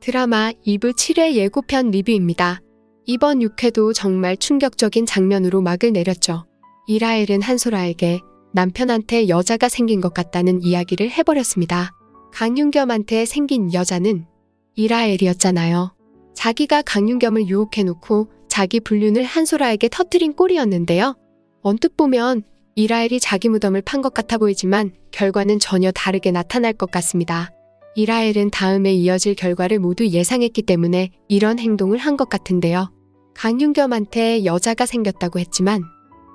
드라마 2부 7회 예고편 리뷰입니다. 이번 6회도 정말 충격적인 장면으로 막을 내렸죠. 이라엘은 한소라에게 남편한테 여자가 생긴 것 같다는 이야기를 해버렸습니다. 강윤겸한테 생긴 여자는 이라엘이었잖아요. 자기가 강윤겸을 유혹해놓고 자기 불륜을 한소라에게 터뜨린 꼴이었는데요. 언뜻 보면 이라엘이 자기 무덤을 판 것 같아 보이지만 결과는 전혀 다르게 나타날 것 같습니다. 이라엘은 다음에 이어질 결과를 모두 예상했기 때문에 이런 행동을 한 것 같은데요. 강윤겸한테 여자가 생겼다고 했지만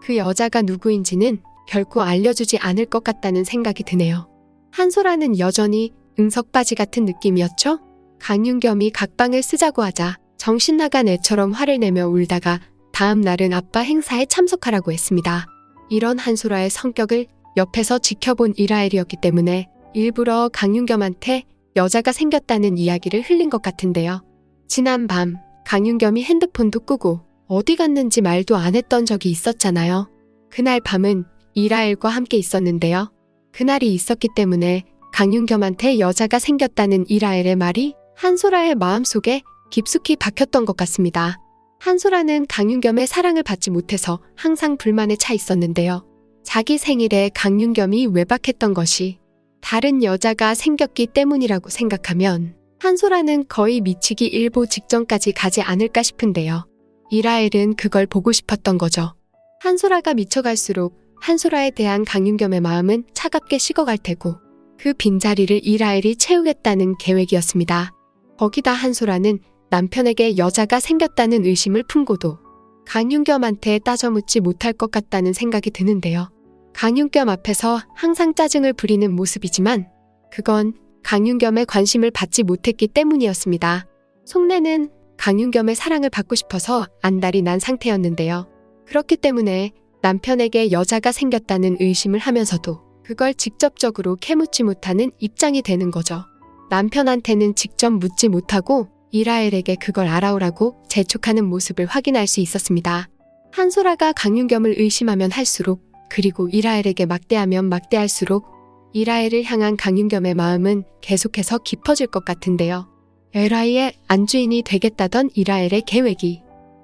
그 여자가 누구인지는 결코 알려주지 않을 것 같다는 생각이 드네요. 한소라는 여전히 응석바지 같은 느낌이었죠? 강윤겸이 각방을 쓰자고 하자 정신나간 애처럼 화를 내며 울다가 다음 날은 아빠 행사에 참석하라고 했습니다. 이런 한소라의 성격을 옆에서 지켜본 이라엘이었기 때문에 일부러 강윤겸한테 여자가 생겼다는 이야기를 흘린 것 같은데요. 지난 밤 강윤겸이 핸드폰도 끄고 어디 갔는지 말도 안 했던 적이 있었잖아요. 그날 밤은 이라엘과 함께 있었는데요. 그날이 있었기 때문에 강윤겸한테 여자가 생겼다는 이라엘의 말이 한소라의 마음속에 깊숙이 박혔던 것 같습니다. 한소라는 강윤겸의 사랑을 받지 못해서 항상 불만에 차 있었는데요. 자기 생일에 강윤겸이 외박했던 것이 다른 여자가 생겼기 때문이라고 생각하면 한소라는 거의 미치기 일보 직전까지 가지 않을까 싶은데요. 이라엘은 그걸 보고 싶었던 거죠. 한소라가 미쳐갈수록 한소라에 대한 강윤겸의 마음은 차갑게 식어갈 테고 그 빈자리를 이라엘이 채우겠다는 계획이었습니다. 거기다 한소라는 남편에게 여자가 생겼다는 의심을 품고도 강윤겸한테 따져묻지 못할 것 같다는 생각이 드는데요. 강윤겸 앞에서 항상 짜증을 부리는 모습이지만 그건 강윤겸의 관심을 받지 못했기 때문이었습니다. 속내는 강윤겸의 사랑을 받고 싶어서 안달이 난 상태였는데요. 그렇기 때문에 남편에게 여자가 생겼다는 의심을 하면서도 그걸 직접적으로 캐묻지 못하는 입장이 되는 거죠. 남편한테는 직접 묻지 못하고 이라엘에게 그걸 알아오라고 재촉하는 모습을 확인할 수 있었습니다. 한소라가 강윤겸을 의심하면 할수록 그리고 이라엘에게 막대하면 막대할수록 이라엘을 향한 강윤겸의 마음은 계속해서 깊어질 것 같은데요. LI의 안주인이 되겠다던 이라엘의 계획이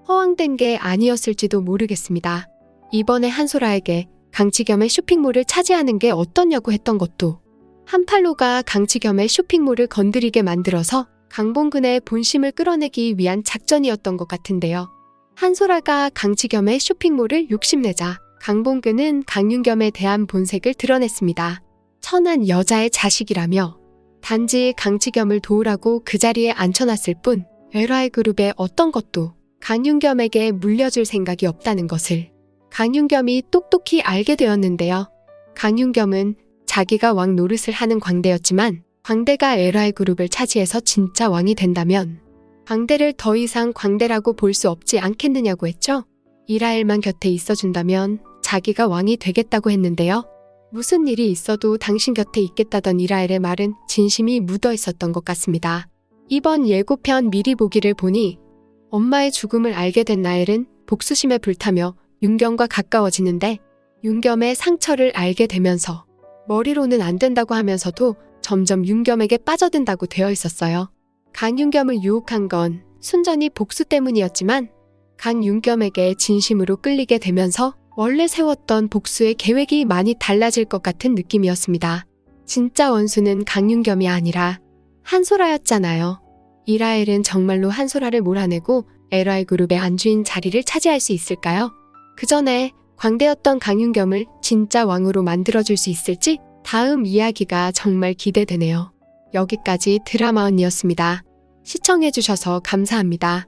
허황된 게 아니었을지도 모르겠습니다. 이번에 한소라에게 강치겸의 쇼핑몰을 차지하는 게 어떠냐고 했던 것도 한팔로가 강치겸의 쇼핑몰을 건드리게 만들어서 강봉근의 본심을 끌어내기 위한 작전이었던 것 같은데요. 한소라가 강치겸의 쇼핑몰을 욕심내자 강봉근은 강윤겸에 대한 본색을 드러냈습니다. 천한 여자의 자식이라며 단지 강치겸을 도우라고 그 자리에 앉혀놨을 뿐 LI그룹의 어떤 것도 강윤겸에게 물려줄 생각이 없다는 것을 강윤겸이 똑똑히 알게 되었는데요. 강윤겸은 자기가 왕 노릇을 하는 광대였지만 광대가 LI그룹을 차지해서 진짜 왕이 된다면 광대를 더 이상 광대라고 볼 수 없지 않겠느냐고 했죠. 이라엘만 곁에 있어준다면 자기가 왕이 되겠다고 했는데요. 무슨 일이 있어도 당신 곁에 있겠다던 이라엘의 말은 진심이 묻어 있었던 것 같습니다. 이번 예고편 미리 보기를 보니 엄마의 죽음을 알게 된 나엘은 복수심에 불타며 윤겸과 가까워지는데 윤겸의 상처를 알게 되면서 머리로는 안 된다고 하면서도 점점 윤겸에게 빠져든다고 되어 있었어요. 강윤겸을 유혹한 건 순전히 복수 때문이었지만 강윤겸에게 진심으로 끌리게 되면서 원래 세웠던 복수의 계획이 많이 달라질 것 같은 느낌이었습니다. 진짜 원수는 강윤겸이 아니라 한소라였잖아요. 이라엘은 정말로 한소라를 몰아내고 LI그룹의 안주인 자리를 차지할 수 있을까요? 그 전에 광대였던 강윤겸을 진짜 왕으로 만들어줄 수 있을지 다음 이야기가 정말 기대되네요. 여기까지 드라마 언니였습니다. 시청해주셔서 감사합니다.